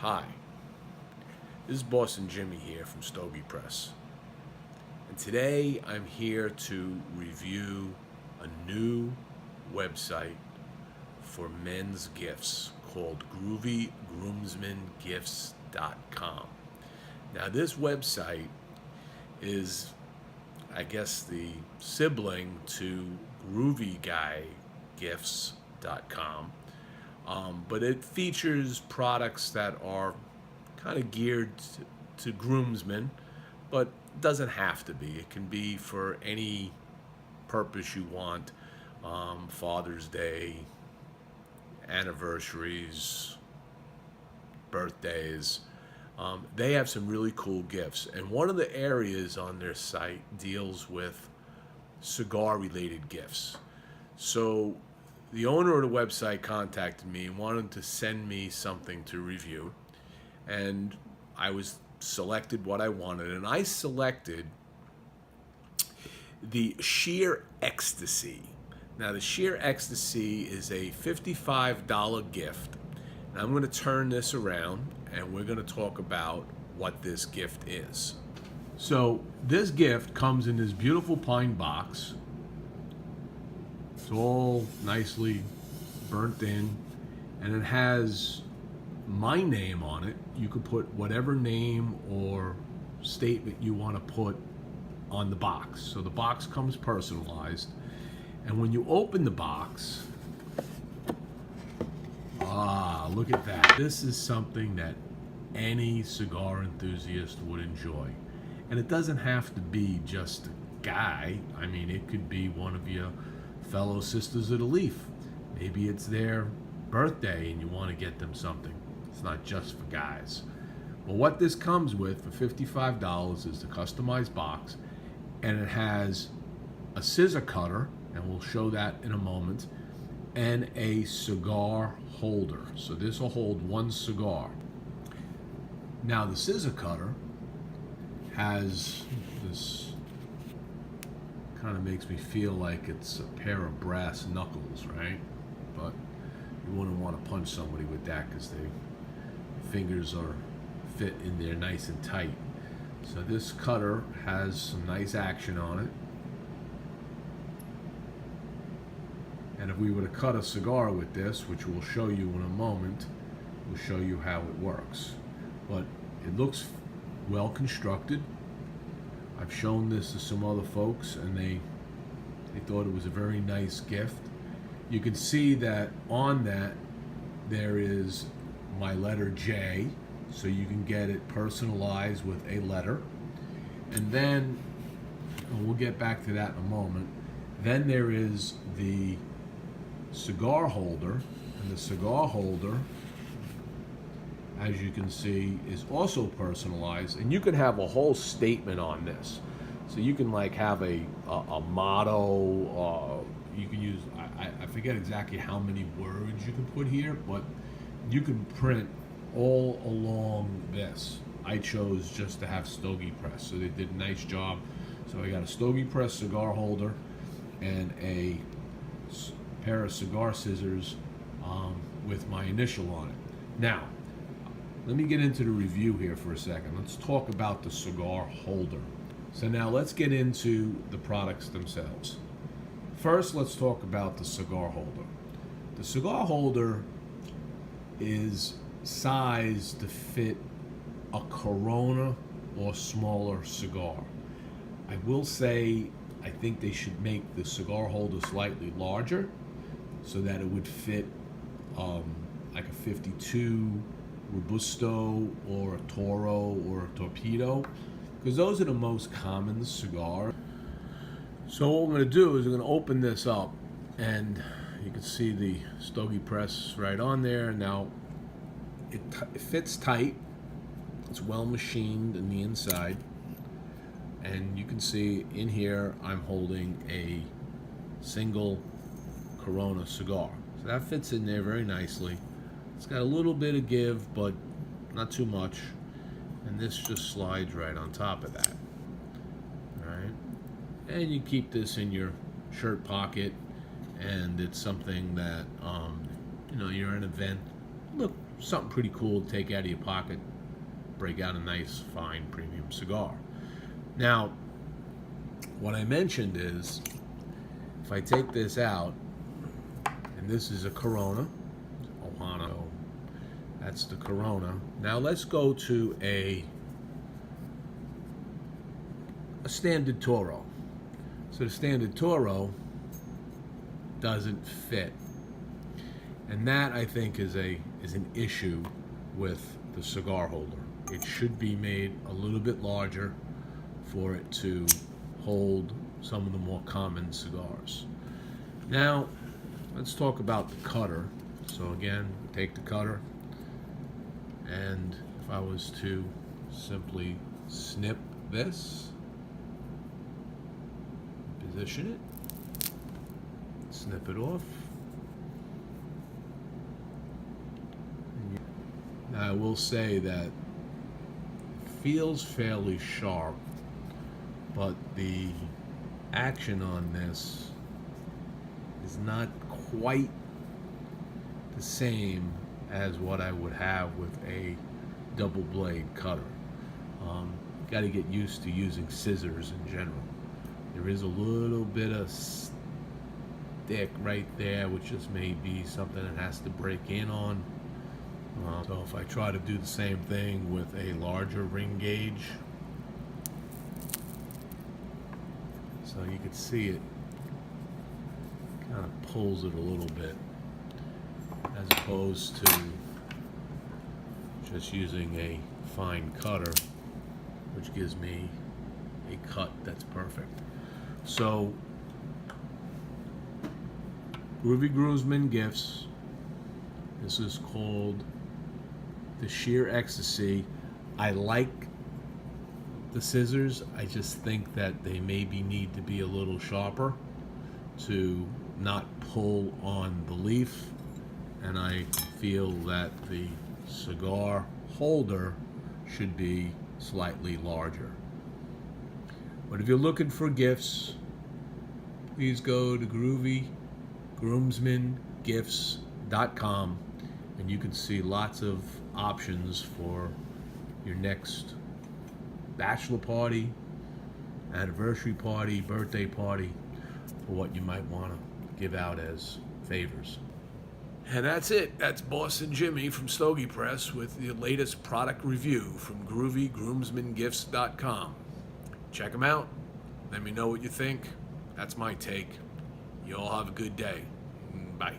Hi, this is Boston Jimmie here from Stogie Press, and today I'm here to review a new website for men's gifts called Groovy Groomsmen Now this website is, I guess, the sibling to GroovyGuyGifts.com. But it features products that are kind of geared to groomsmen, but doesn't have to be. It can be for any purpose you want. Father's Day, anniversaries, birthdays. They have some really cool gifts. And one of the areas on their site deals with cigar related gifts. So the owner of the website contacted me and wanted to send me something to review, and I was selected what I wanted, and I selected the Sheer Ecstasy. Now the Sheer Ecstasy is a $55 gift, and I'm going to turn this around and we're going to talk about what this gift is. So this gift comes in this beautiful pine box. It's all nicely burnt in, and it has my name on it. You could put whatever name or statement you want to put on the box. So the box comes personalized, and when you open the box, look at that. This is something that any cigar enthusiast would enjoy. And it doesn't have to be just a guy. I mean, it could be one of your fellow sisters of the leaf. Maybe it's their birthday and you want to get them something. It's not just for guys. But what this comes with for $55 is the customized box, and it has a scissor cutter, and we'll show that in a moment, and a cigar holder. So this will hold one cigar. Now the scissor cutter has this, kind of makes me feel like it's a pair of brass knuckles, right? But you wouldn't want to punch somebody with that because their fingers are fit in there nice and tight. So this cutter has some nice action on it. And if we were to cut a cigar with this, which we'll show you in a moment, we'll show you how it works. But it looks well constructed. I've shown this to some other folks, and they thought it was a very nice gift. You can see that on that there is my letter J, so you can get it personalized with a letter. And then, and we'll get back to that in a moment, then there is the cigar holder, and the cigar holder, as you can see, is also personalized, and you can have a whole statement on this. So you can like have a motto. You can use, I forget exactly how many words you can put here, but you can print all along this. I chose just to have Stogie Press, so they did a nice job. So I got a Stogie Press cigar holder and a pair of cigar scissors with my initial on it. Now, let me get into the review here for a second. Let's talk about the cigar holder. So now let's get into the products themselves. First, let's talk about the cigar holder. The cigar holder is sized to fit a Corona or smaller cigar. I will say I think they should make the cigar holder slightly larger so that it would fit like a 52 Robusto or a Toro or a Torpedo, because those are the most common cigars. So what we're going to do is we're going to open this up, and you can see the Stogie Press right on there. Now it fits tight. It's well machined in the inside, and you can see in here I'm holding a single Corona cigar. So that fits in there very nicely. It's got a little bit of give, but not too much. And this just slides right on top of that. All right. And you keep this in your shirt pocket, and it's something that, you're in an event, look something pretty cool to take out of your pocket, break out a nice, fine, premium cigar. Now, what I mentioned is, if I take this out, and this is a Corona, Ohana, that's the Corona. Now let's go to a standard Toro. So the standard Toro doesn't fit, and that, I think, is an issue with the cigar holder. It should be made a little bit larger for it to hold some of the more common cigars. Now, let's talk about the cutter. So again, take the cutter, and if I was to simply snip this, position it, snip it off. Now, I will say that it feels fairly sharp, but the action on this is not quite the same as what I would have with a double blade cutter. Got to get used to using scissors in general. There is a little bit of stick right there, which just may be something that has to break in on. So if I try to do the same thing with a larger ring gauge, so you can see it kind of pulls it a little bit, as opposed to just using a fine cutter, which gives me a cut that's perfect. So, Groovy Groomsmen Gifts. This is called the Sheer Ecstasy. I like the scissors. I just think that they maybe need to be a little sharper to not pull on the leaf, and I feel that the cigar holder should be slightly larger. But if you're looking for gifts, please go to Groovy Groomsmengifts.com, and you can see lots of options for your next bachelor party, anniversary party, birthday party, for what you might want to give out as favors. And that's it. That's Boss and Jimmie from Stogie Press with the latest product review from Groovy Groomsmengifts.com. Check them out. Let me know what you think. That's my take. You all have a good day. Bye.